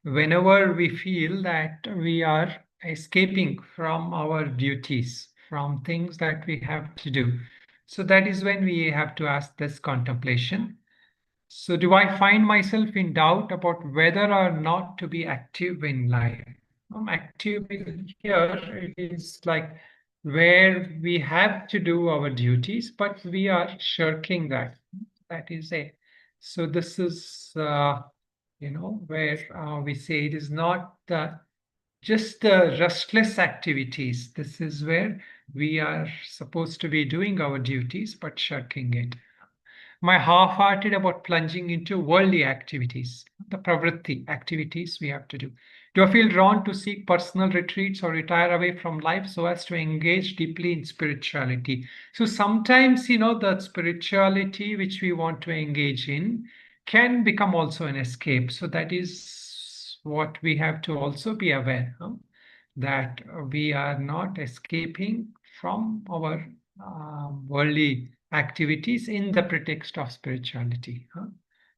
whenever we feel that we are escaping from our duties, from things that we have to do. So that is when we have to ask this contemplation. So do I find myself in doubt about whether or not to be active in life? Active here, it is like where we have to do our duties, but we are shirking that. That is a, so this is, where we say it is not just the restless activities. This is where we are supposed to be doing our duties, but shirking it. My half-hearted about plunging into worldly activities, the pravritti activities we have to do. Do I feel drawn to seek personal retreats or retire away from life so as to engage deeply in spirituality? So sometimes, the spirituality which we want to engage in can become also an escape. So that is what we have to also be aware, that we are not escaping from our worldly activities in the pretext of spirituality.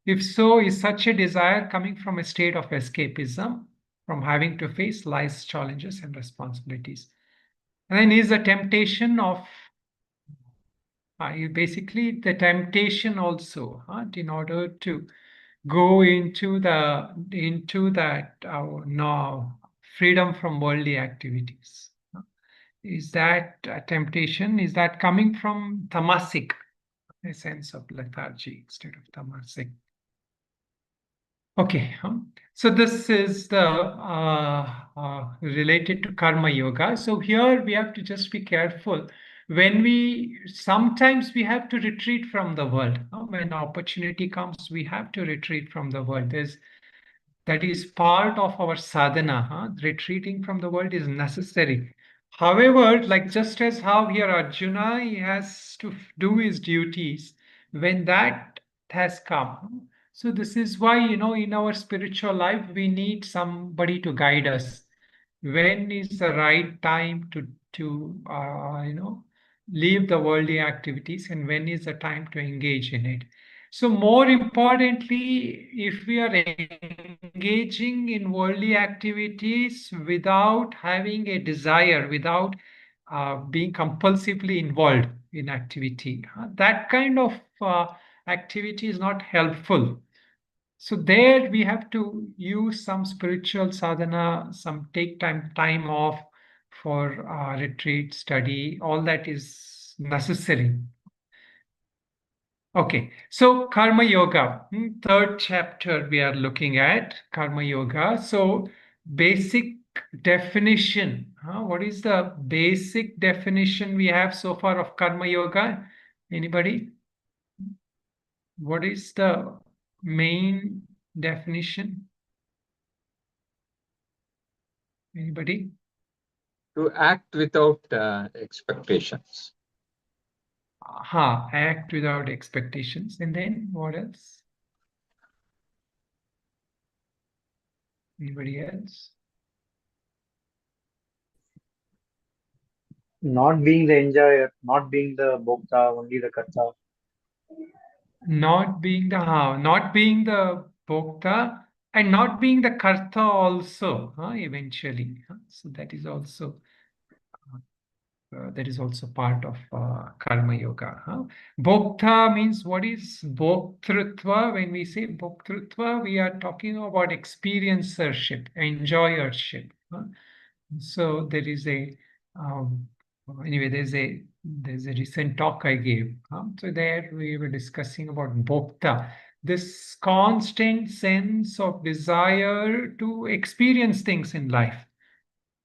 If so, is such a desire coming from a state of escapism, from having to face life's challenges and responsibilities? And then is the temptation of basically the temptation also, in order to go into that no, freedom from worldly activities. Is that a temptation? Is that coming from tamasic, a sense of lethargy instead of tamasic? Okay, so this is the related to karma yoga. So here we have to just be careful when sometimes we have to retreat from the world. When opportunity comes, we have to retreat from the world. That is part of our sadhana. Retreating from the world is necessary. However, like just as how here Arjuna, he has to do his duties, when that has come. So this is why, in our spiritual life, we need somebody to guide us. When is the right time to leave the worldly activities, and when is the time to engage in it? So more importantly, if we are engaging in worldly activities without having a desire, without being compulsively involved in activity, that kind of activity is not helpful. So there we have to use some spiritual sadhana, some take time off for retreat, study, all that is necessary. Okay, so Karma Yoga, third chapter we are looking at Karma Yoga. So basic definition, what is the basic definition we have so far of Karma Yoga? Anybody? What is the main definition? Anybody? To act without expectations. Act without expectations. And then what else? Anybody else? Not being the enjoyer, not being the bhokta, only the karta. Not being the bhokta and not being the karta also, eventually. So that is also part of karma yoga. Bhokta means, what is bhoktrutva? When we say bhoktrutva, we are talking about experiencership, enjoyership. So there is there's a recent talk I gave. So there we were discussing about bhokta, this constant sense of desire to experience things in life.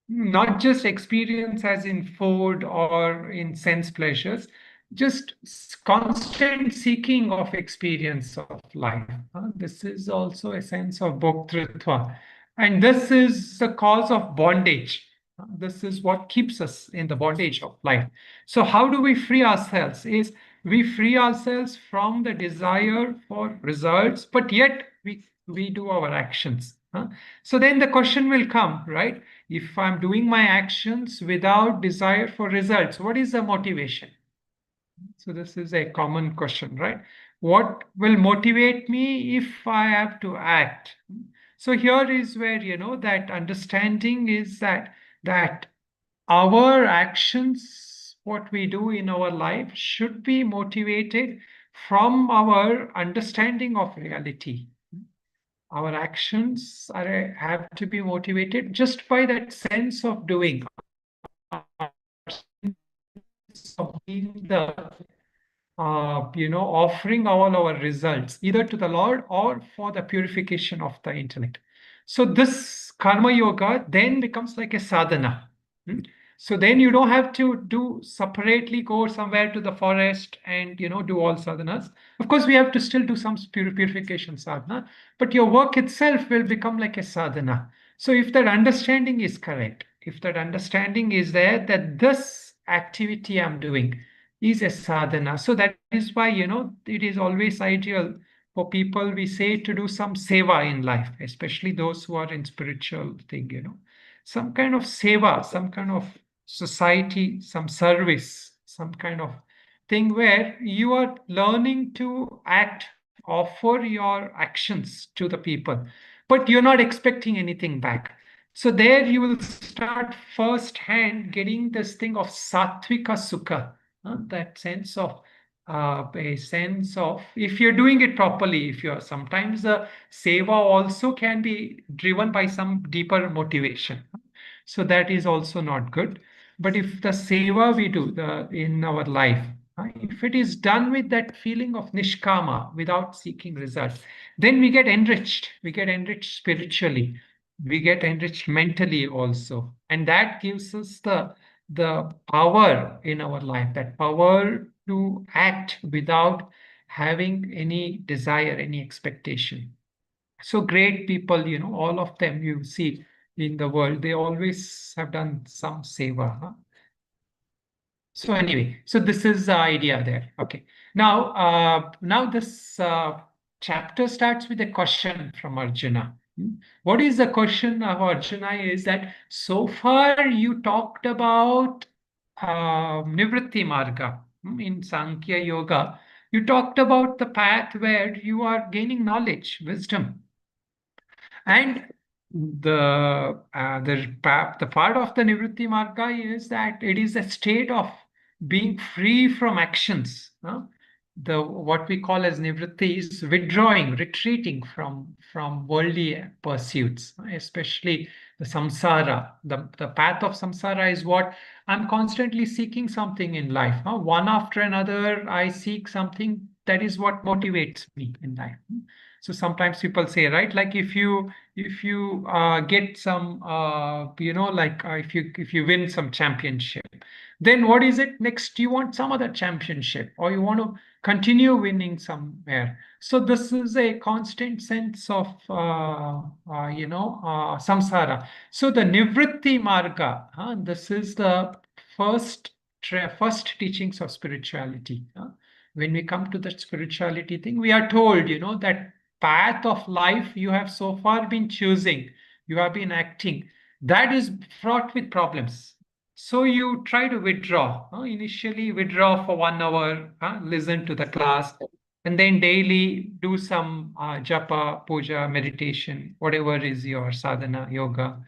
Not just experience as in food or in sense pleasures, just constant seeking of experience of life. This is also a sense of bhoktrutva. And this is the cause of bondage. This is what keeps us in the bondage of life. So how do we free ourselves? Is we free ourselves from the desire for results, but yet we do our actions. So then the question will come, right? If I'm doing my actions without desire for results, what is the motivation? So this is a common question, right? What will motivate me if I have to act? So here is where, that understanding is that our actions, what we do in our life, should be motivated from our understanding of reality. Our actions have to be motivated just by that sense of doing, of being the offering all our results either to the Lord or for the purification of the intellect. So this karma yoga then becomes like a sadhana. Hmm? So then you don't have to do separately go somewhere to the forest and do all sadhanas. Of course, we have to still do some purification sadhana, but your work itself will become like a sadhana. So if that understanding is correct, if that understanding is there that this activity I'm doing is a sadhana. So that is why, it is always ideal for people, we say, to do some seva in life, especially those who are in spiritual thing, some kind of seva, some kind of society, some service, some kind of thing where you are learning to act, offer your actions to the people, but you're not expecting anything back. So there you will start first hand getting this thing of sattvika sukha, that sense of a sense of if you're doing it properly, if you're sometimes the seva also can be driven by some deeper motivation. So that is also not good. But if the seva we do in our life, if it is done with that feeling of nishkama without seeking results, then we get enriched. We get enriched spiritually. We get enriched mentally also. And that gives us the power in our life, that power to act without having any desire, any expectation. So great people, all of them you see in the world, they always have done some seva. So anyway, so this is the idea there. Okay. Now this chapter starts with a question from Arjuna. What is the question of Arjuna is that so far you talked about Nivritti Marga in Sankhya Yoga. You talked about the path where you are gaining knowledge, wisdom. And the part of the Nivritti Marga is that it is a state of being free from actions. The what we call as Nivritti is withdrawing, retreating from worldly pursuits, especially the samsara. The path of samsara is what I'm constantly seeking something in life. One after another, I seek something. That is what motivates me in life. So sometimes people say, right, like if you get some like if you win some championship, then what is it next? You want some other championship, or you want to continue winning somewhere. So this is a constant sense of samsara. So the nivritti marga, this is the first first teachings of spirituality. When we come to the spirituality thing, we are told, that path of life you have so far been choosing, you have been acting, that is fraught with problems. So you try to withdraw. Initially, withdraw for 1 hour, listen to the class, and then daily do some japa, puja, meditation, whatever is your sadhana, yoga,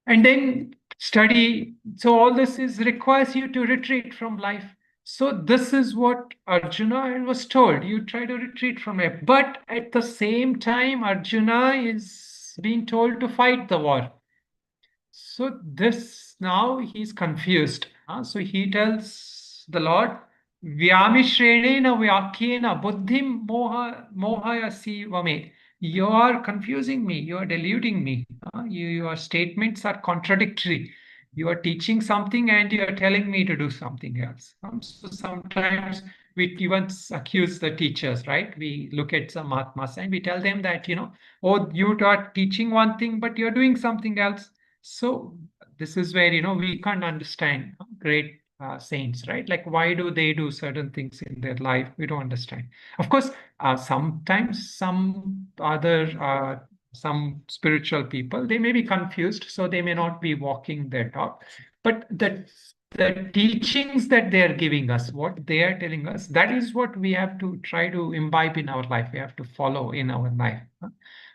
and then study. So all this is requires you to retreat from life. So this is what Arjuna was told. You try to retreat from it. But at the same time, Arjuna is being told to fight the war. So this now he's confused. So he tells the Lord, Vyamishrenena vyakyena buddhim mohayasi vame. You are confusing me. You are deluding me. Your statements are contradictory. You are teaching something and you are telling me to do something else. So sometimes we even accuse the teachers, right? We look at some Mahatmas and we tell them that, oh, you are teaching one thing, but you're doing something else. So this is where, we can't understand great saints, right? Like, why do they do certain things in their life? We don't understand. Of course, sometimes some spiritual people, they may be confused, so they may not be walking their talk. But that the teachings that they are giving us, what they are telling us, that is what we have to try to imbibe in our life. We have to follow in our life.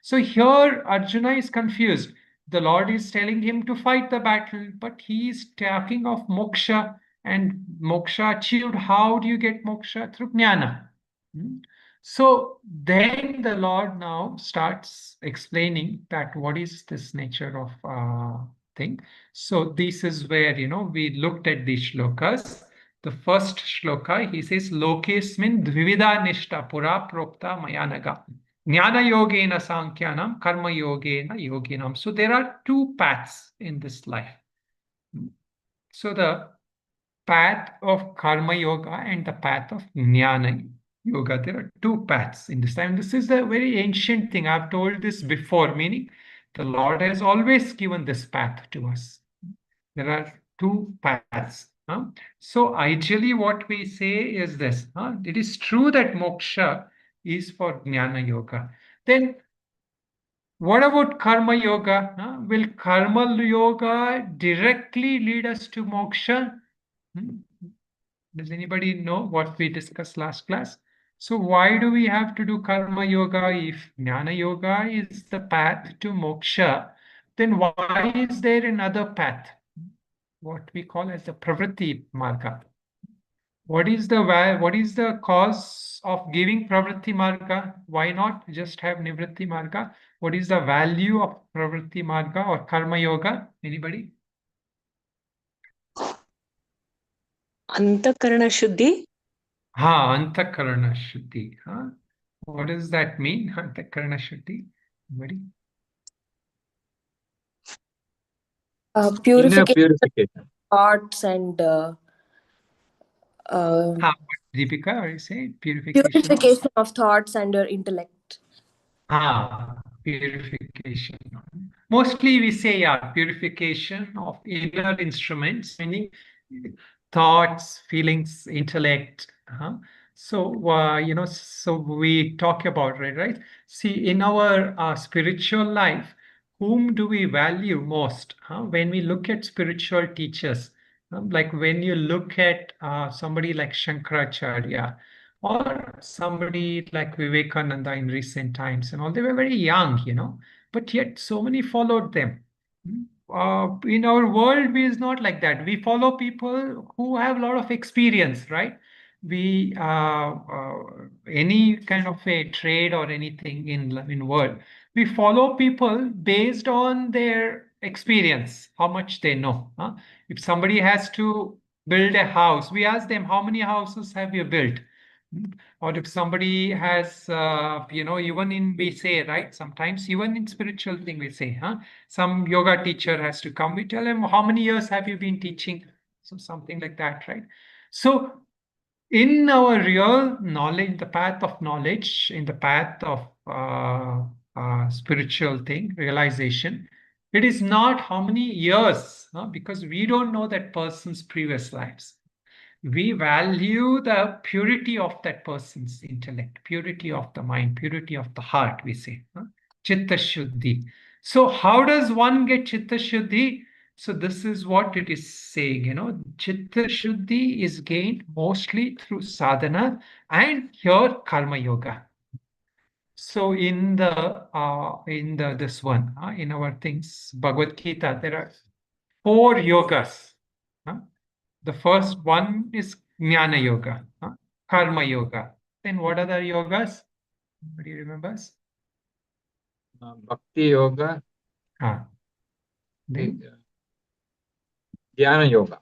So here Arjuna is confused. The Lord is telling him to fight the battle, but he is talking of moksha, and moksha achieved. How do you get moksha? Through jnana. So then the Lord now starts explaining that what is this nature of thing. So this is where, we looked at these shlokas. The first shloka, he says, Lokesmin dvivida nishta pura prokta mayanaga. Jnana yogena sankhyanam, karma yogena yoginam. So there are two paths in this life. So the path of karma yoga and the path of jnana yoga. There are two paths in this time. This is a very ancient thing. I've told this before, meaning the Lord has always given this path to us. There are two paths. So ideally what we say is this. It is true that moksha is for jnana yoga. Then what about karma yoga? Will karma yoga directly lead us to moksha? Does anybody know what we discussed last class? So why do we have to do karma yoga? If jnana yoga is the path to moksha, then why is there another path? What we call as the pravritti marga. What is the cause of giving pravritti marga? Why not just have nivritti marga? What is the value of pravritti marga or karma yoga? Anybody? Antakarana Shuddhi. Antakarana Shuddhi. What does that mean? Antakarana Shuddhi. Anybody? Inner Purification purification. of thoughts and Deepika, are you saying purification? purification of thoughts and your intellect. Purification. Mostly we say, purification of inner instruments, meaning thoughts, feelings, intellect. So we talk about it, right? See, in our spiritual life, whom do we value most? When we look at spiritual teachers, like when you look at somebody like Shankaracharya, or somebody like Vivekananda in recent times and all, they were very young, but yet so many followed them. In our world, we is not like that. We follow people who have a lot of experience, right? We any kind of a trade or anything in world, we follow people based on their experience, how much they know. If somebody has to build a house, we ask them, how many houses have you built? Or if somebody has, even we say, right, sometimes even in spiritual thing we say, some yoga teacher has to come, we tell him, how many years have you been teaching? So something like that, right? So in our real knowledge, the path of knowledge, in the path of spiritual thing, realization, it is not how many years, because we don't know that person's previous lives. We value the purity of that person's intellect, purity of the mind, purity of the heart, we say. Chitta Shuddhi. So how does one get Chitta Shuddhi? So this is what it is saying, Chitta Shuddhi is gained mostly through sadhana and here karma yoga. So in this one, in our things, Bhagavad Gita, there are 4 yogas. The first one is Jnana Yoga, Karma Yoga. Then what other yogas? Anybody remembers? Bhakti yoga. Then Dhyana yoga.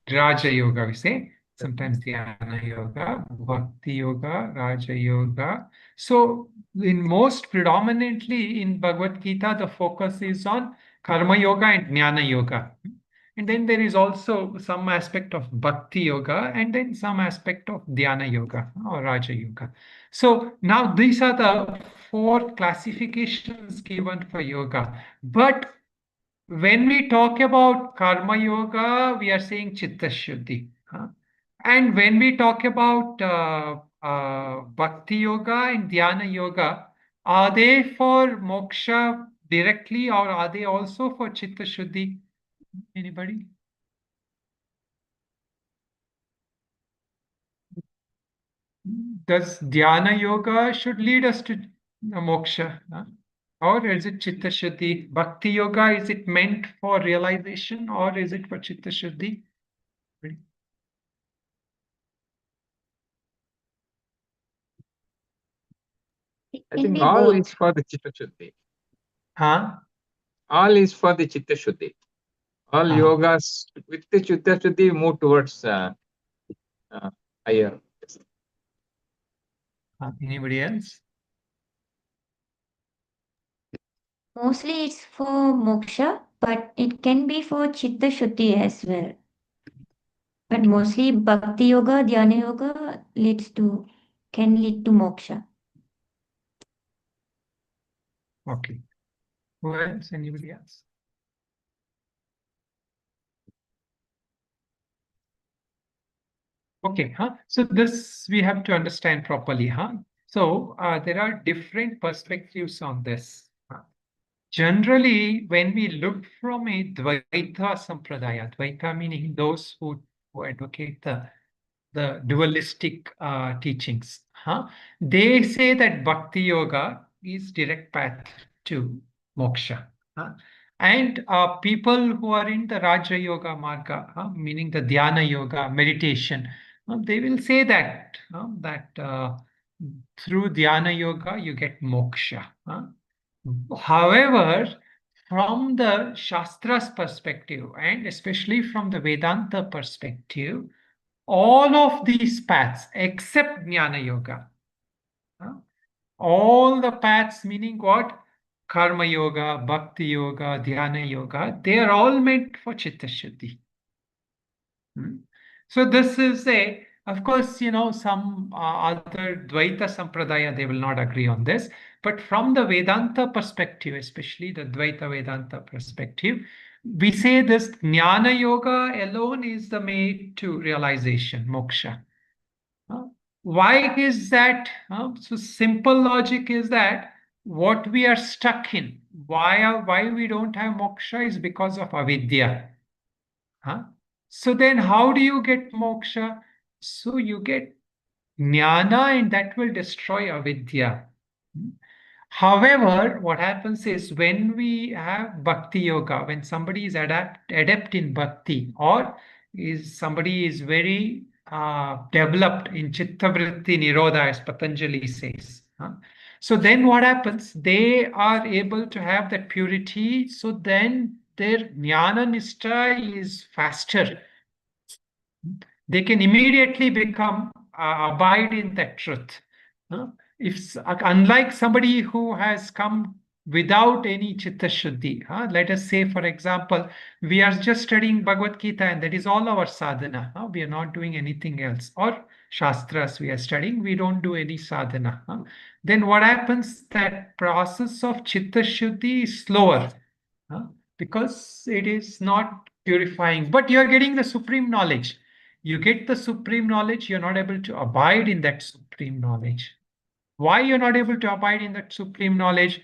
Raja Yoga, we say. Sometimes Dhyana Yoga, Bhakti Yoga, Raja Yoga. So in most predominantly in Bhagavad Gita, the focus is on Karma Yoga and Jnana Yoga. And then there is also some aspect of Bhakti Yoga and then some aspect of Dhyana Yoga or Raja Yoga. So now these are the 4 classifications given for yoga. But when we talk about Karma Yoga, we are saying Chitta Shuddhi. And when we talk about Bhakti Yoga and Dhyana Yoga, are they for moksha directly or are they also for Chitta Shuddhi? Anybody? Does Dhyana Yoga should lead us to moksha? Or is it Chitta Shuddhi? Bhakti Yoga, is it meant for realization or is it for Chitta Shuddhi? It I can think be all both. is for the Chitta Shuddhi. Huh? All is for the Chitta Shuddhi. All yogas with the Chitta Shuddhi move towards higher. Anybody else? Mostly it's for moksha, but it can be for chitta shuddhi as well. But mostly bhakti yoga, dhyana yoga can lead to moksha. Okay. Who else? Anybody else? Okay, so this we have to understand properly, So there are different perspectives on this. Generally, when we look from a Dvaita Sampradaya, Dvaita meaning those who advocate the dualistic teachings, they say that Bhakti Yoga is direct path to moksha. And people who are in the Raja Yoga Marga, meaning the Dhyana Yoga, meditation, they will say that through Dhyana Yoga you get moksha. However, from the Shastra's perspective, and especially from the Vedanta perspective, all of these paths except Jnana Yoga, all the paths meaning what? Karma Yoga, Bhakti Yoga, Dhyana Yoga, they are all meant for Chitta Shuddhi. So this is of course, some other Dvaita Sampradaya, they will not agree on this. But from the Vedanta perspective, especially the Dvaita Vedanta perspective, we say this Jnana Yoga alone is the way to realization, moksha. Why is that? So simple logic is that what we are stuck in, why we don't have moksha is because of avidya. So then how do you get moksha? So you get jnana and that will destroy avidya. However, what happens is when we have bhakti yoga, when somebody is adept in bhakti or somebody is very developed in chitta vritti nirodha, as Patanjali says. So then what happens? They are able to have that purity. So then their jnana nishtha is faster. They can immediately become abide in that truth. If unlike somebody who has come without any chitta shuddhi, let us say, for example, we are just studying Bhagavad Gita and that is all our sadhana. We are not doing anything else. Or Shastras we are studying, we don't do any sadhana. Then what happens? That process of chitta shuddhi is slower because it is not purifying. But you are getting the supreme knowledge. You get the supreme knowledge, you're not able to abide in that supreme knowledge. Why you're not able to abide in that supreme knowledge?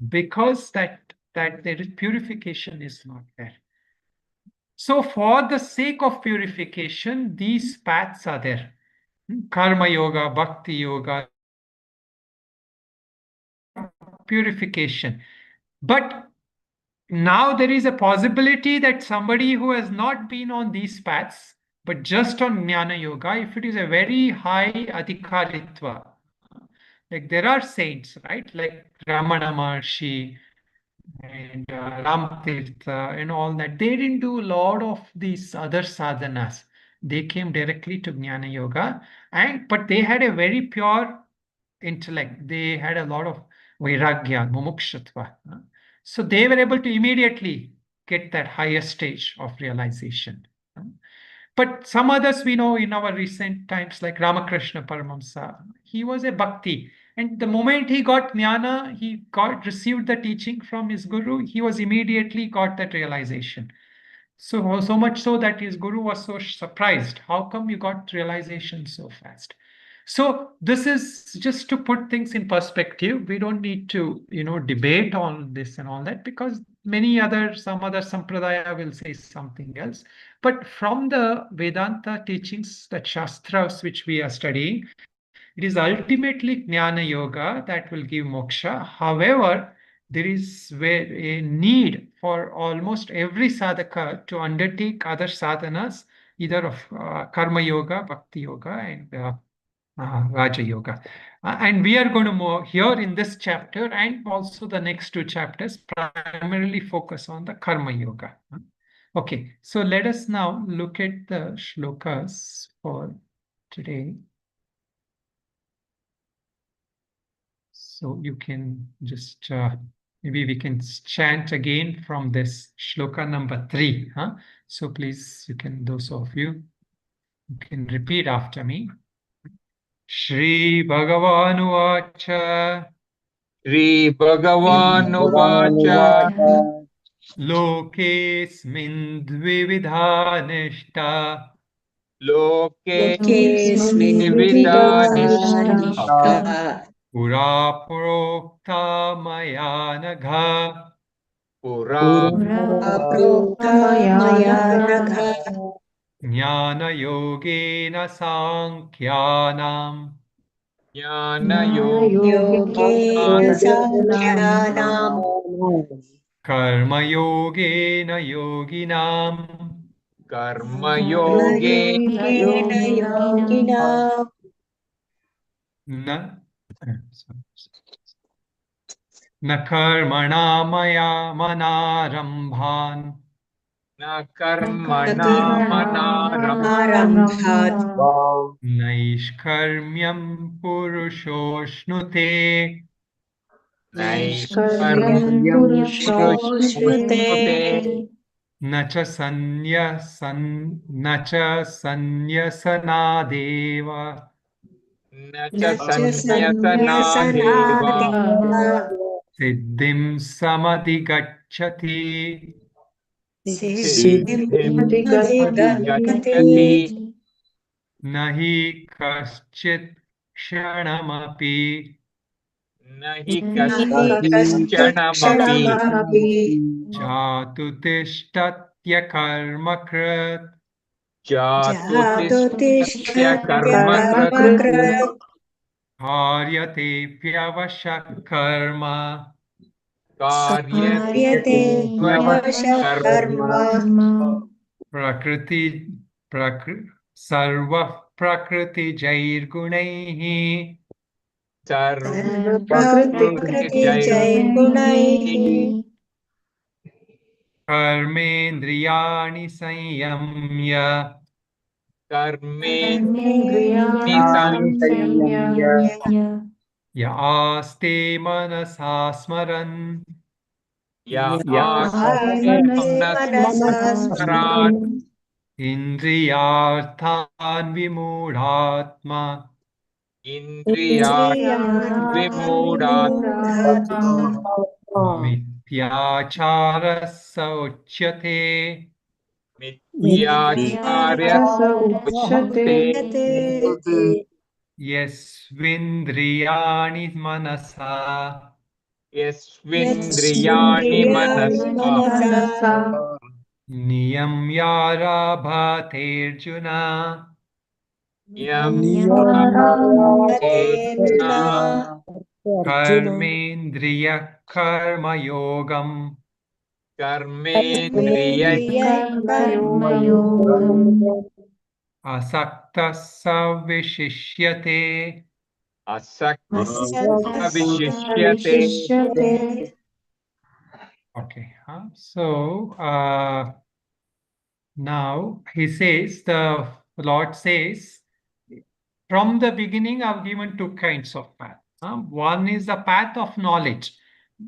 Because that there is purification is not there. So for the sake of purification, these paths are there. Karma yoga, bhakti yoga, purification. But now there is a possibility that somebody who has not been on these paths, but just on Jnana Yoga, if it is a very high adhikaritva, like there are saints, right? Like Ramana Maharshi and Ramatirtha and all that. They didn't do a lot of these other sadhanas. They came directly to Jnana Yoga, but they had a very pure intellect. They had a lot of vairagya, mumukshutva. So they were able to immediately get that higher stage of realization. But some others we know in our recent times, like Ramakrishna Paramamsa, he was a bhakti. And the moment he got jnana, he received the teaching from his guru, he was immediately got that realization. So much so that his guru was so surprised. How come you got realization so fast? So this is just to put things in perspective. We don't need to, debate on this and all that because some other sampradaya will say something else. But from the Vedanta teachings, the Shastras which we are studying, It is ultimately Jnana Yoga that will give moksha. However, there is a need for almost every sadhaka to undertake other sadhanas, either of Karma Yoga, Bhakti Yoga, and Raja Yoga. And we are going to more here in this chapter and also the next two chapters primarily focus on the Karma Yoga. Okay, so let us now look at the shlokas for today. So you can just, maybe we can chant again from this shloka number 3. So please, you can, those of you can repeat after me. Shri Bhagavan Shri Bhagavan Lokesmin dvividha nishta Lokesmin Lokesmin dvividha Vidanishta nishta pura prokta maya nagha Pura pura Prokta maya nagha jnana yogena sankhyanam Jnana jnana yogena Yoga sankhyanam karma yogena yoginam Karma karma Yoge yogena yoginam yoginam na na karmana maya manarambhan Na karma Karmana Manaram karmanarambhat Naishkarmyam purushoshnute Naishkarmyam naishkarmyam purushoshmute Purushoshmute nacha sanyasanadeva Nacha nacha Sanyasana Deva sanyasanadeva siddhim samadhigacchati siddhim Siddhim adhigacchate Adhigachati nahi kaschit kshanamapi Nahi nahi kaschit kaschit Kshanamapi kshanamapi jatu tishtatya karmakrit Jatu jato Tishtya tishthatya Karma Krit karmakrit karyate vyavashak karma Karyate karyate vyavashat karma karma Prakriti sarva prakriti jair gunaihi sarva Sarva Prakriti prakriti Jai jai gunaihi karmendriyani samyamya Karme कर्मेन्द्रियाणि संयम्य ya aste manasa smaran Ya Aste आस्ते मनसा Manasmaran स्मरन् indriyarthan vimudhatma Indriya इन्द्रियार्थान् Vimudatma विमूढात्मा mityacharasa uchyate Mityacharya Uchyate मिथ्याचारसमुच्यते yasvindriyani manasa Yasvindriyani यस्मिन्द्रियाणि Manasa मनसा Niyamyarabhaterjuna Yam नियमाराधेऽर्जुन Arjuna karmendriya karma yogam Karmendriya कर्मेन्द्रियैः कर्मयोगम् asakta savishishyate. Asakta कर्मसक्तः Vishishyate विशिष्यते Okay, so now he says, the Lord says, from the beginning, I've given two kinds of path. One is the path of knowledge,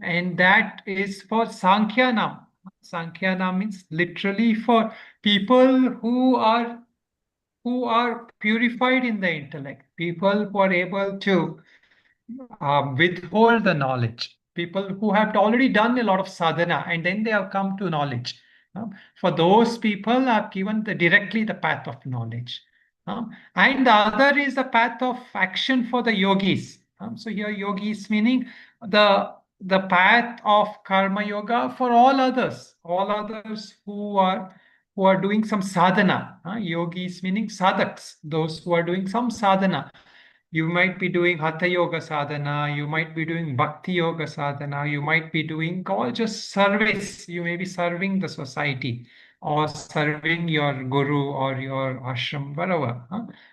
and that is for Sankhyana. Sankhyanam means literally for people who are purified in the intellect, people who are able to withhold the knowledge. People who have already done a lot of sadhana and then they have come to knowledge. For those people, I've given directly the path of knowledge. And the other is the path of action for the yogis. So here yogis meaning the path of karma yoga for all others who are doing some sadhana. Yogis meaning sadhaks, those who are doing some sadhana. You might be doing Hatha Yoga sadhana, you might be doing Bhakti Yoga sadhana, you might be doing all just service. You may be serving the society or serving your guru or your ashram, whatever.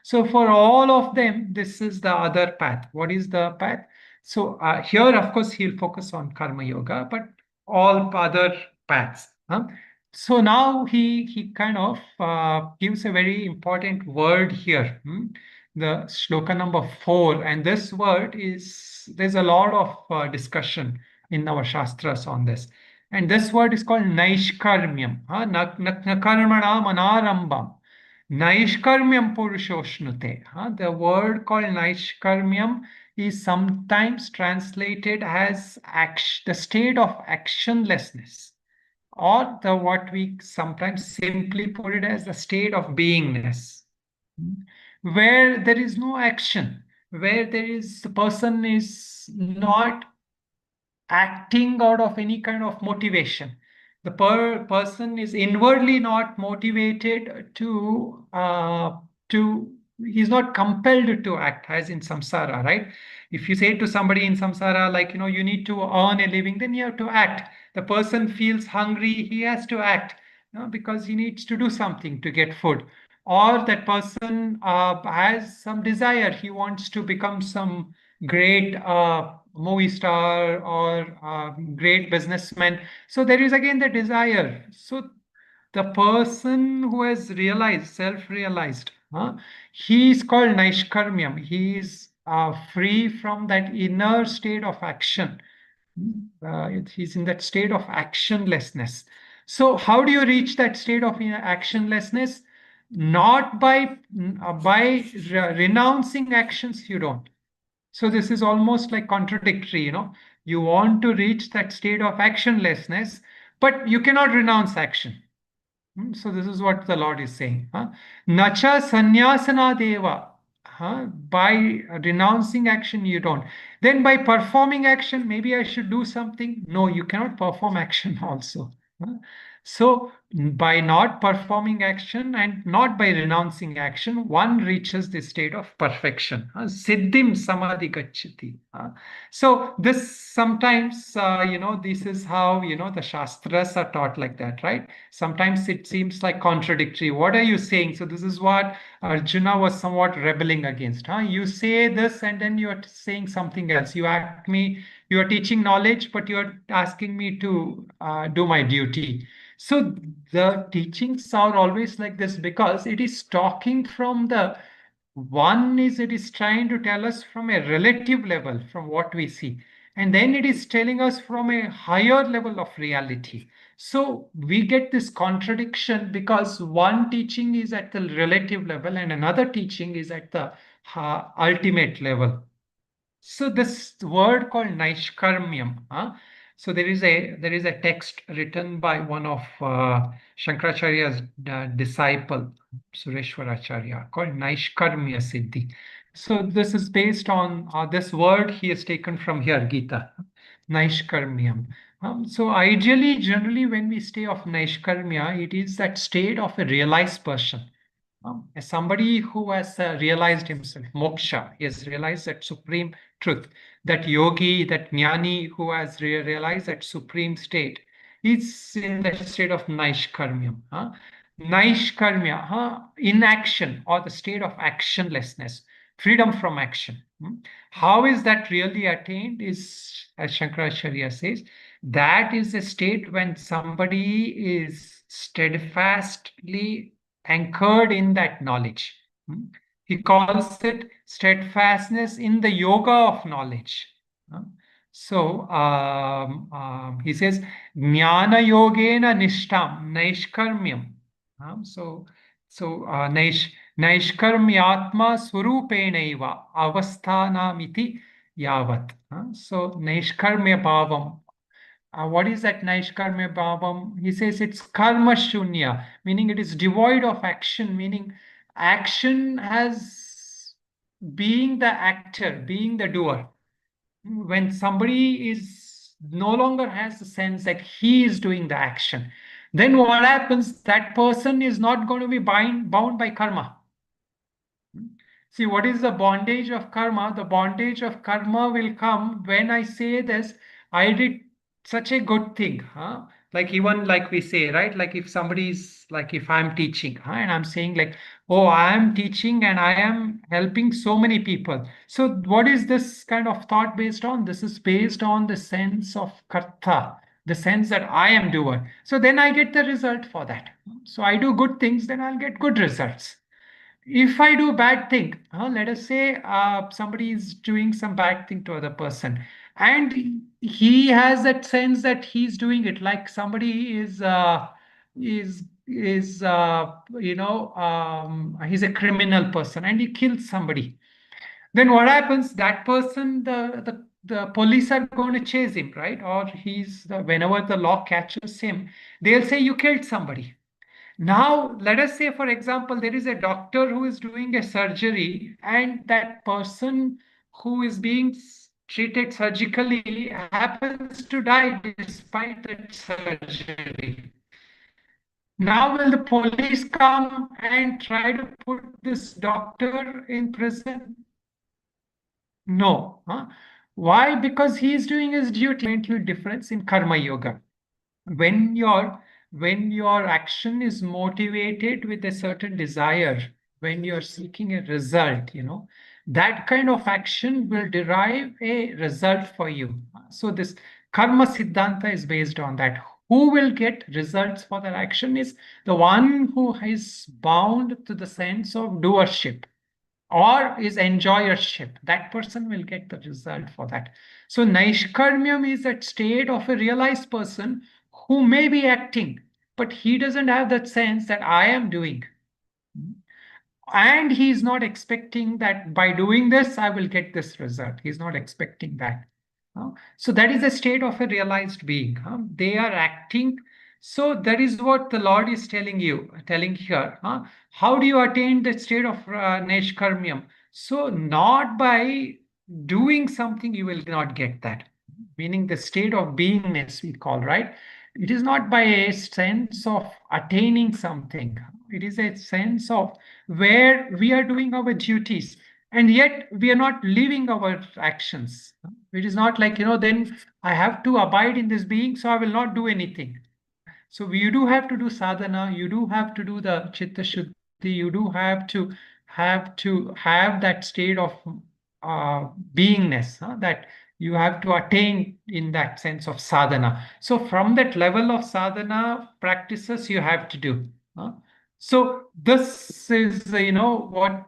So for all of them, this is the other path. What is the path? So here, of course, he'll focus on Karma Yoga, but all other paths. So now he kind of gives a very important word here. The shloka number 4, and this word is, there's a lot of discussion in our shastras on this, and this word is called Naishkarmyam. Nakarmana manarambam. Naishkarmyam purushoshnute. The word called Naishkarmyam is sometimes translated as the state of actionlessness, or the what we sometimes simply put it as the state of beingness, where there is no action, where the person is not acting out of any kind of motivation. The person is inwardly not motivated to he's not compelled to act, as in samsara, right? If you say to somebody in samsara, like, you need to earn a living, then you have to act. The person feels hungry, he has to act, because he needs to do something to get food. Or that person has some desire, he wants to become some great movie star or great businessman. So there is again the desire. So the person who has realized, self-realized, he is called Naishkarmyam. He is free from that inner state of action. He's in that state of actionlessness. So how do you reach that state of actionlessness? Not by renouncing actions, you don't. So this is almost like contradictory, You want to reach that state of actionlessness, but you cannot renounce action. So this is what the Lord is saying. Nacha sannyasana deva. By renouncing action, you don't. Then by performing action, maybe I should do something. No, you cannot perform action also. So by not performing action and not by renouncing action, one reaches the state of perfection. Siddhim samadhi gacchati. So this sometimes, this is how, the Shastras are taught like that, right? Sometimes it seems like contradictory. What are you saying? So this is what Arjuna was somewhat rebelling against. You say this and then you are saying something else. You are teaching knowledge, but you are asking me to do my duty. So the teachings are always like this because it is talking from it is trying to tell us from a relative level, from what we see. And then it is telling us from a higher level of reality. So we get this contradiction because one teaching is at the relative level and another teaching is at the ultimate level. So this word called Naishkarmyam. So there is a text written by one of Shankaracharya's disciple, Sureshwaracharya, called Naishkarmya Siddhi. So this is based on this word he has taken from here, Gita, Naishkarmyam. So ideally, generally, when we say of Naishkarmya, it is that state of a realized person. As somebody who has realized himself, moksha, he has realized that supreme truth, that yogi, that jnani who has realized that supreme state, is in that state of Naishkarmyam. Naishkarmya, inaction, or the state of actionlessness, freedom from action. How is that really attained? Is, as Shankaracharya says, that is a state when somebody is steadfastly anchored in that knowledge. He calls it steadfastness in the yoga of knowledge. So he says, Jnana yogena nishtam, naishkarmyam. Naishkarmyatma swarupenaiva avasthanamiti yavat. So naishkarmya bhavam. What is that Naishkarmya Bhavam? He says it's karma shunya, meaning it is devoid of action, meaning action as being the actor, being the doer. When somebody is no longer has the sense that he is doing the action, then what happens? That person is not going to be bound by karma. See, what is the bondage of karma? The bondage of karma will come when I say this, I did such a good thing, huh? Like even like we say, right? Like if somebody's like if I'm teaching, huh? And I'm saying like, oh, I am teaching and I am helping so many people. So what is this kind of thought based on? This is based on the sense of karta, the sense that I am doer. So then I get the result for that. So I do good things, then I'll get good results. If I do bad thing, let us say somebody is doing some bad thing to other person, and he has that sense that he's doing it, like somebody is he's a criminal person and he kills somebody. Then what happens? That person, the police are going to chase him, right? Or whenever the law catches him, they'll say you killed somebody. Now, let us say, for example, there is a doctor who is doing a surgery, and that person who is being treated surgically happens to die despite that surgery. Now, will the police come and try to put this doctor in prison? No. Why? Because he is doing his duty. Fundamental difference in karma yoga. When your action is motivated with a certain desire, when you're seeking a result, that kind of action will derive a result for you. So this karma siddhanta is based on that. Who will get results for that action is the one who is bound to the sense of doership or is enjoyership. That person will get the result for that. So Naishkarmyam is that state of a realized person who may be acting, but he doesn't have that sense that I am doing. And he's not expecting that by doing this, I will get this result. He's not expecting that. So that is a state of a realized being. They are acting. So that is what the Lord is telling here. How do you attain the state of Naishkarmyam? So not by doing something, you will not get that. Meaning the state of beingness we call, right? It is not by a sense of attaining something. It is a sense of where we are doing our duties and yet we are not living our actions. It is not like, then I have to abide in this being, so I will not do anything. So you do have to do sadhana, you do have to do the chitta shuddhi, you do have to have that state of beingness, that you have to attain in that sense of sadhana. So from that level of sadhana practices you have to do. So this is, what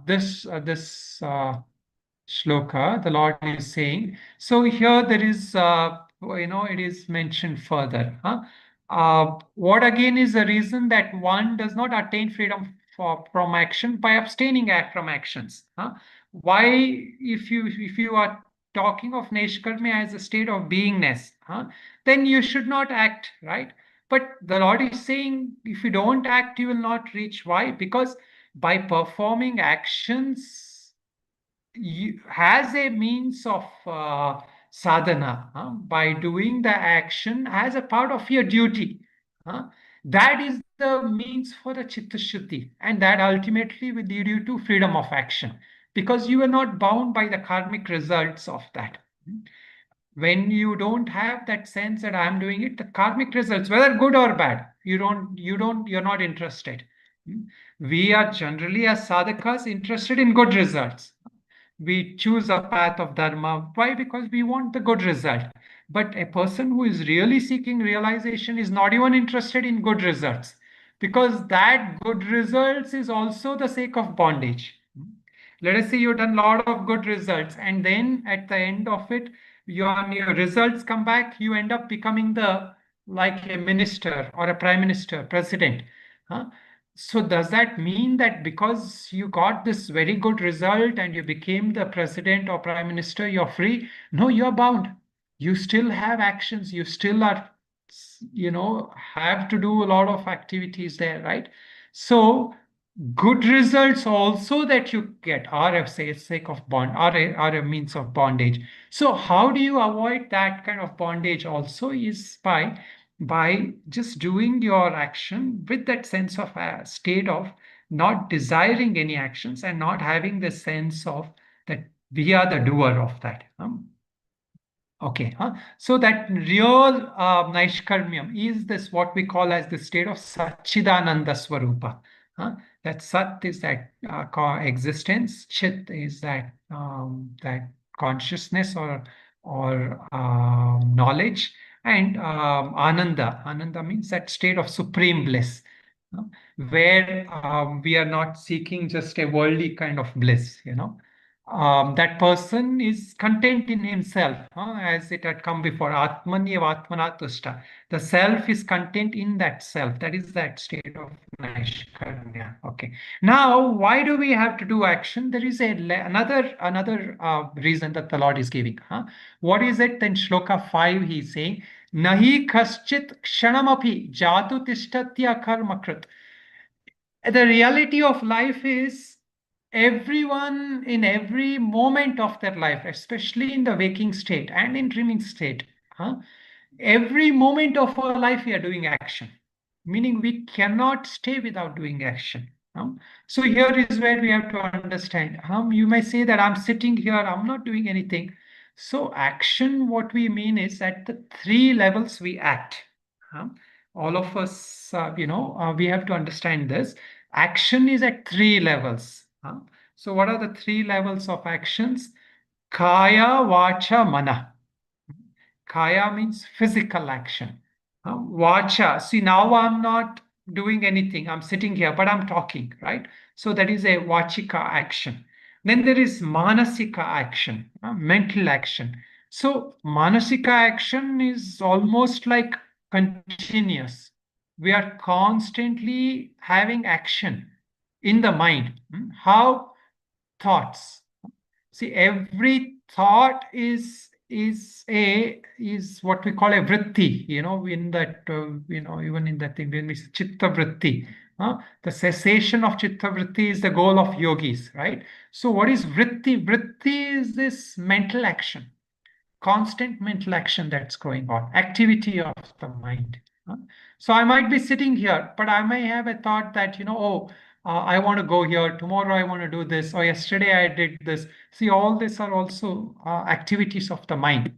this shloka the Lord is saying. So here there is, it is mentioned further. What again is the reason that one does not attain freedom from action by abstaining from actions? Why, if you are talking of Naishkarmya as a state of beingness, then you should not act, right? But the Lord is saying, if you don't act, you will not reach. Why? Because by performing actions, has a means of sadhana, by doing the action as a part of your duty. That is the means for the chitta shuddhi, and that ultimately will lead you to freedom of action because you are not bound by the karmic results of that. When you don't have that sense that I'm doing it, the karmic results, whether good or bad, you're not interested. We are generally as sadhakas interested in good results. We choose a path of dharma. Why? Because we want the good result. But a person who is really seeking realization is not even interested in good results, because that good results is also the sake of bondage. Let us say you've done a lot of good results, and then at the end of it, your results come back, you end up becoming like a minister or a prime minister, president. So does that mean that because you got this very good result and you became the president or prime minister, you're free? No, you're bound. You still have actions. You still are, have to do a lot of activities there, right? So good results also that you get are a sake of bond, are a means of bondage. So how do you avoid that kind of bondage also is by just doing your action with that sense of a state of not desiring any actions and not having the sense of that we are the doer of that. Okay, so that real Naishkarmyam is this what we call as the state of Satchidananda Swarupa. That Sat is that existence, Chit is that consciousness or knowledge, and Ananda. Ananda means that state of supreme bliss, uh, where we are not seeking just a worldly kind of bliss, that person is content in himself, as it had come before. Atmanyev Atmanatushta. The self is content in that self. That is that state of Naishkarmya. Okay. Now, why do we have to do action? There is another reason that the Lord is giving. What is it? Then Shloka 5, he is saying, Nahi kaschit kshanamapi jatu tishtatya karmakrit. The reality of life is everyone in every moment of their life, especially in the waking state and in dreaming state, every moment of our life we are doing action, meaning we cannot stay without doing action. So here is where we have to understand. You may say that I'm sitting here, I'm not doing anything. So action, what we mean is at the three levels we act. All of us, we have to understand this. Action is at three levels. So what are the three levels of actions? Kaya, Vacha, Mana. Kaya means physical action. Vacha, see, now I'm not doing anything. I'm sitting here, but I'm talking, right? So that is a Vachika action. Then there is Manasika action, mental action. So Manasika action is almost like continuous. We are constantly having action in the mind. How? Thoughts. See, every thought is what we call a vritti, in that, even in that thing, when we say chitta vritti, the cessation of chitta vritti is the goal of yogis, right? So what is vritti? Vritti is this mental action, constant mental action that's going on, activity of the mind. So I might be sitting here, but I may have a thought that, I want to go here, tomorrow I want to do this, or yesterday I did this. See, all these are also activities of the mind.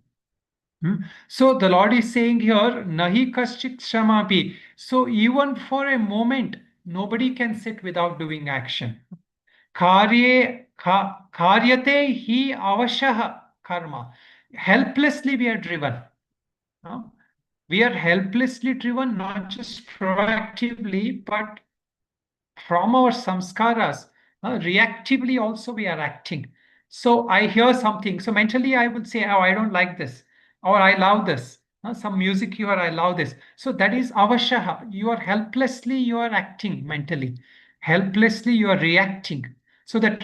So the Lord is saying here, Nahi kaschik shamapi. So even for a moment, nobody can sit without doing action. Karyate hi avashah karma. Helplessly we are driven. We are helplessly driven, not just proactively, but from our samskaras, reactively also we are acting. So I hear something. So mentally I would say, oh, I don't like this, or I love this. Some music here, I love this. So that is avashaha. You are helplessly, you are acting mentally. Helplessly, you are reacting. So that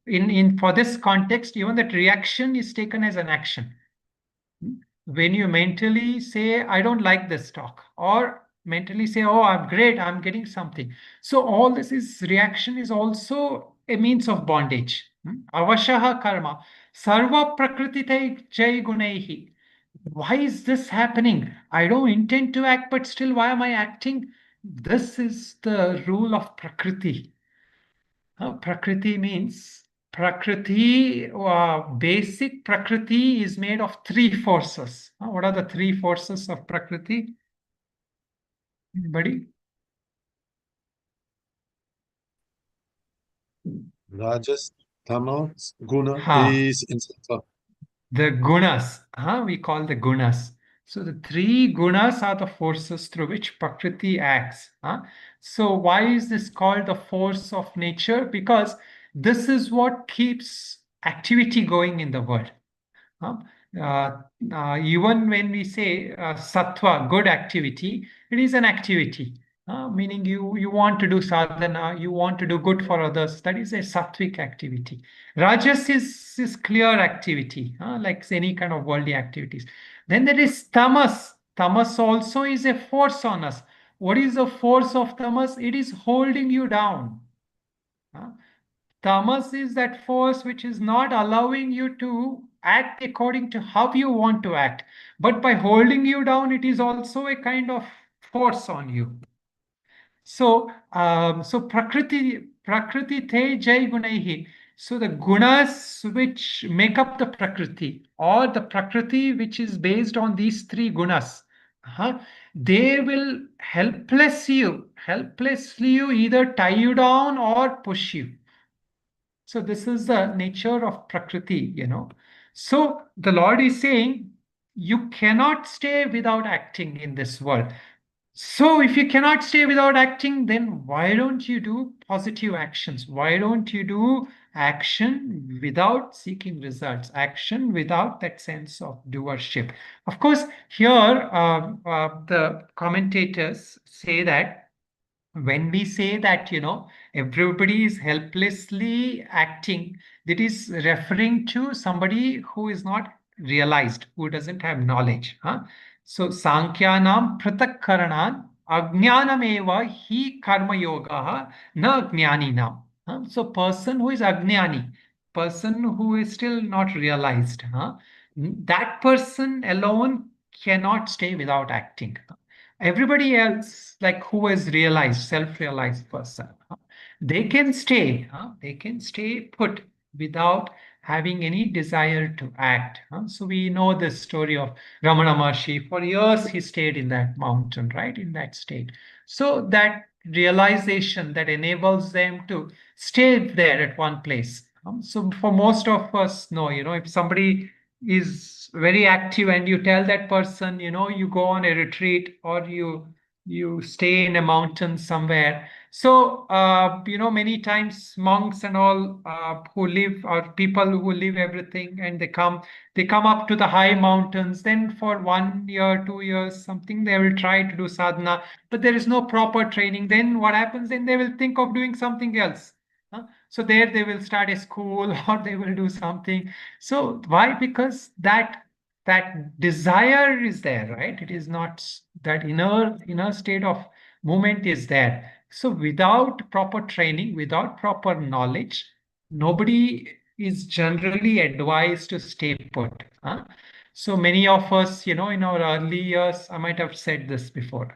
in for this context, even that reaction is taken as an action. When you mentally say, I don't like this talk, or mentally say, oh, I'm great, I'm getting something. So all this is reaction is also a means of bondage. Avashaha karma. Sarva prakriti jai gunaihi. Why is this happening? I don't intend to act, but still, why am I acting? This is the rule of Prakriti. Prakriti means basic Prakriti is made of three forces. What are the three forces of Prakriti? Anybody? Rajas, Tamas, Guna Ha. is in Sattva. The gunas, we call the gunas. So the three gunas are the forces through which Prakriti acts. So why is this called the force of nature? Because this is what keeps activity going in the world. Even when we say sattva, good activity, it is an activity. Meaning you want to do sadhana, you want to do good for others. That is a sattvic activity. Rajas is clear activity, like any kind of worldly activities. Then there is tamas. Tamas also is a force on us. What is the force of tamas? It is holding you down. Tamas is that force which is not allowing you to act according to how you want to act. But by holding you down, it is also a kind of force on you. So prakriti te jai gunaihi. So the gunas which make up the prakriti, or the prakriti which is based on these three gunas, they will helplessly you either tie you down or push you. So this is the nature of Prakriti, So the Lord is saying, you cannot stay without acting in this world. So if you cannot stay without acting, then why don't you do positive actions? Why don't you do action without seeking results? Action without that sense of doership. Of course, here the commentators say that when we say that everybody is helplessly acting, that is referring to somebody who is not realized, who doesn't have knowledge, so sankyanam pratakkaranam ajnanameva hi karma yoga na ajnaninam. So person who is ajnani, person who is still not realized, that person alone cannot stay without acting. Everybody else, like who is realized, self-realized person, they can stay put without having any desire to act. So we know the story of Ramana Maharshi. For years he stayed in that mountain, right, in that state. So that realization that enables them to stay there at one place. So for most of us, no, if somebody is very active and you tell that person, you go on a retreat or you stay in a mountain somewhere. So many times monks and all who live, or people who live everything, and they come up to the high mountains, then for 1 year 2 years something they will try to do sadhana, but there is no proper training. Then what happens, then they will think of doing something else. So there they will start a school or they will do something. So why? Because that desire is there, right? It is not that inner state of movement is there. So without proper training, without proper knowledge, nobody is generally advised to stay put. So many of us, in our early years, I might have said this before,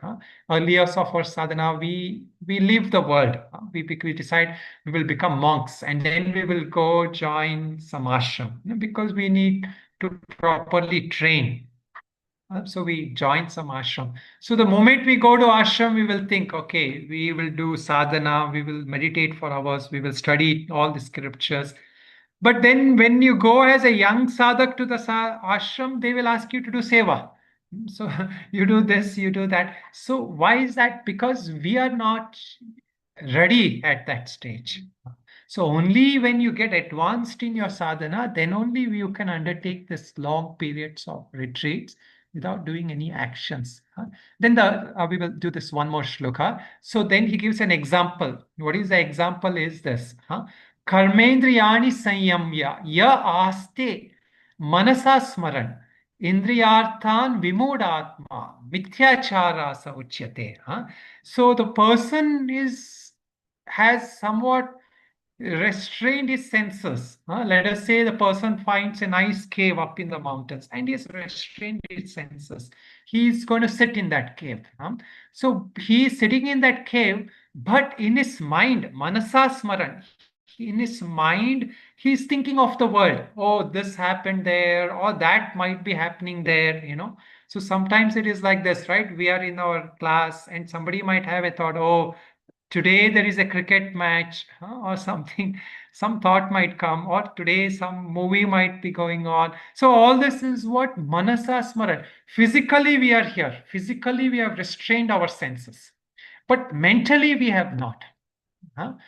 early years of our sadhana, we leave the world. We decide we will become monks, and then we will go join some ashram, because we need to properly train. So we join some ashram. So the moment we go to ashram, we will think, okay, we will do sadhana, we will meditate for hours, we will study all the scriptures. But then when you go as a young sadhak to the ashram, they will ask you to do seva. So you do this, you do that. So why is that? Because we are not ready at that stage. So only when you get advanced in your sadhana, then only you can undertake this long periods of retreats without doing any actions. Then we will do this one more shloka. So then he gives an example. What is the example is this? Karmendriyani sanyamya ya aste manasa smaran indriyarthan vimudatma mithyachara sa uchyate. So the person has somewhat restrained his senses. Let us say the person finds a nice cave up in the mountains and he has restrained his senses. He is going to sit in that cave. So he is sitting in that cave, but in his mind, manasa smaran, in his mind, he is thinking of the world. Oh, this happened there, or that might be happening there. So sometimes it is like this, right? We are in our class and somebody might have a thought, oh, today there is a cricket match, or something, some thought might come, or today some movie might be going on. So all this is what manasa smaran. Physically we are here, physically we have restrained our senses, but mentally we have not.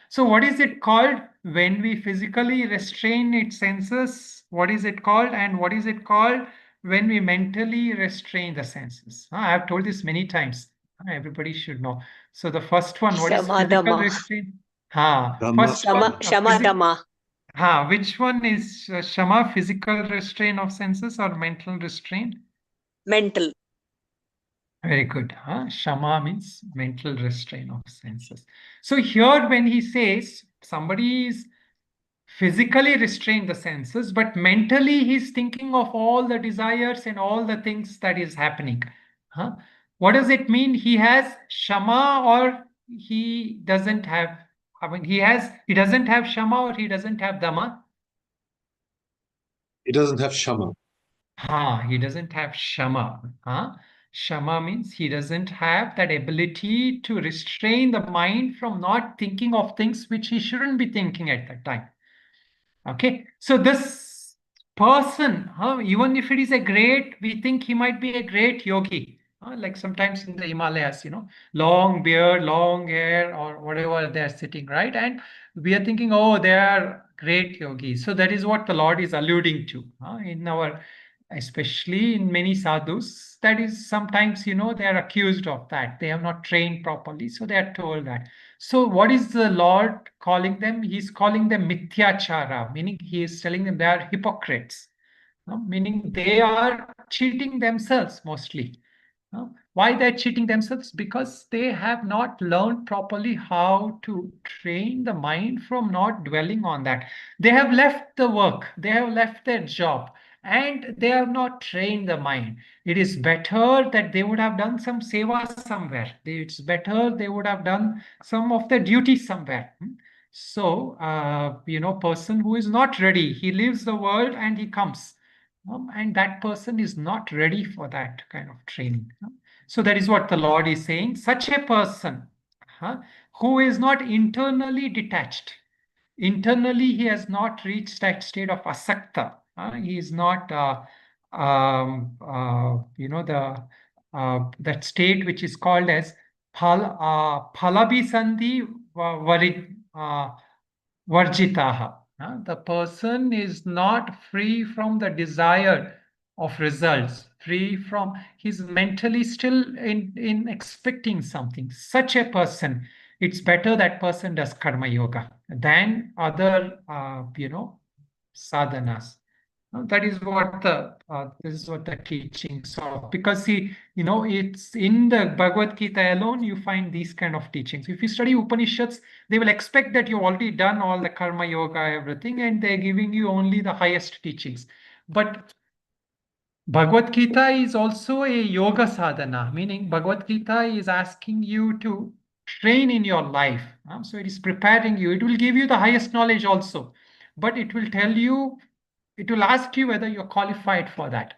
So what is it called when we physically restrain its senses? What is it called? And what is it called when we mentally restrain the senses? I have told this many times. Everybody should know. So the first one, what is physical Sama-Dama. restraint? Dhamma. First one, Sama-Dama. which one is Shama, physical restraint of senses or mental restraint? Mental. Very good. Shama means mental restraint of senses. So here when he says somebody is physically restrained the senses, but mentally he's thinking of all the desires and all the things that is happening. What does it mean? He has Shama or he doesn't have, I mean, he doesn't have Shama or he doesn't have Dama? He doesn't have Shama. He doesn't have Shama. Shama means he doesn't have that ability to restrain the mind from not thinking of things which he shouldn't be thinking at that time. Okay, so this person, even if it is a great, we think he might be a great yogi. Like sometimes in the Himalayas, long beard, long hair, or whatever they're sitting, right? And we are thinking, oh, they are great yogis. So that is what the Lord is alluding to in our, especially in many sadhus. That is sometimes, they are accused of that. They have not trained properly. So they are told that. So what is the Lord calling them? He's calling them mithyachara, meaning he is telling them they are hypocrites, meaning they are cheating themselves mostly. Why they're cheating themselves? Because they have not learned properly how to train the mind from not dwelling on that. They have left the work, they have left their job, and they have not trained the mind. It is better that they would have done some seva somewhere. It's better they would have done some of their duties somewhere. So, person who is not ready, he leaves the world and he comes. And that person is not ready for that kind of training. So that is what the Lord is saying. Such a person who is not internally detached, internally he has not reached that state of asakta. He is not, that state which is called as phalabhisandhi varjitaha. The person is not free from the desire of results, free from, he's mentally still in expecting something. Such a person, it's better that person does karma yoga than other, sadhanas. That is what this is what the teachings of, because see, it's in the Bhagavad Gita alone you find these kind of teachings. If you study Upanishads, they will expect that you've already done all the karma yoga, everything, and they're giving you only the highest teachings. But Bhagavad Gita is also a yoga sadhana, meaning Bhagavad Gita is asking you to train in your life. So it is preparing you. It will give you the highest knowledge also, but it will tell you, it will ask you whether you're qualified for that.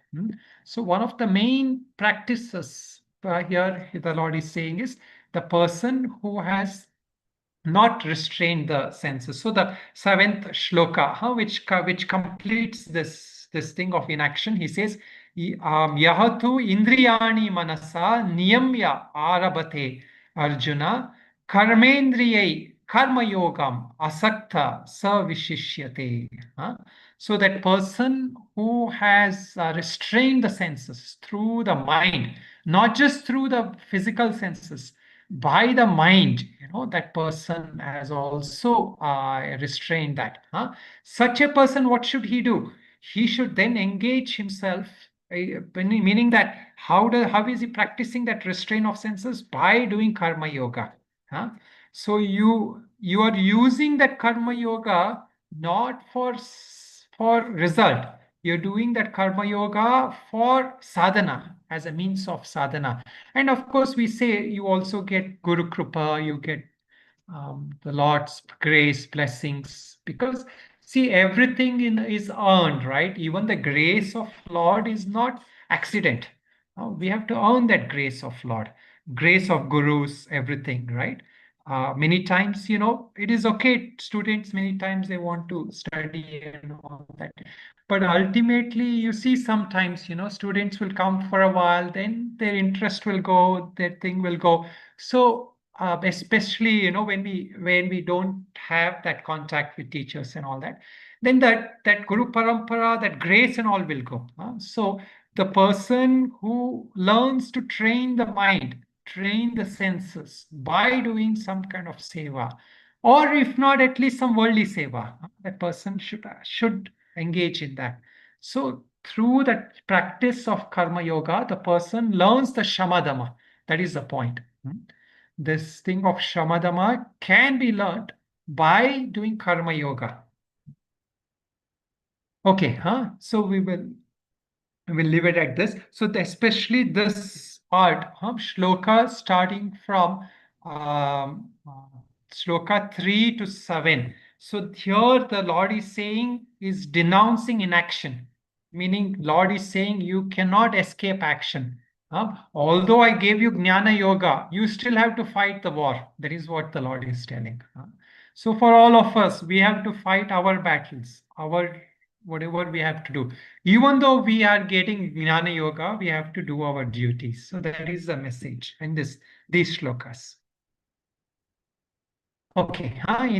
So one of the main practices here the Lord is saying is the person who has not restrained the senses. So the seventh shloka, which completes this thing of inaction, he says, Yahatu indriyani manasa niyamya arabate Arjuna karmendriyai karma yogam asakta savishishyate. So that person who has restrained the senses through the mind, not just through the physical senses, by the mind, that person has also restrained that. Such a person, what should he do? He should then engage himself, meaning that how is he practicing that restraint of senses? By doing karma yoga. So you are using that karma yoga not for result. You're doing that karma yoga for sadhana, as a means of sadhana. And of course, we say you also get Guru Kripa, you get the Lord's grace, blessings, because see, everything is earned, right? Even the grace of Lord is not accident. We have to earn that grace of Lord, grace of gurus, everything, right? Many times, it is okay. Students, many times they want to study and all that. But ultimately, you see sometimes, students will come for a while, then their interest will go, their thing will go. So especially, when we don't have that contact with teachers and all that, then that Guru Parampara, that grace and all will go. So the person who learns to train the mind, train the senses by doing some kind of seva, or if not, at least some worldly seva, that person should engage in that. So through that practice of karma yoga, the person learns the Sama-Dama. That is the point. This thing of Sama-Dama can be learned by doing karma yoga. Okay, so we will leave it at this. So especially this part, shloka starting from Shloka 3 to 7. So here the Lord is saying is denouncing inaction, meaning Lord is saying you cannot escape action. Although I gave you Jnana Yoga, you still have to fight the war. That is what the Lord is telling. So for all of us, we have to fight our battles, our whatever we have to do. Even though we are getting Jnana Yoga, we have to do our duties. So that is the message in these shlokas. Okay, any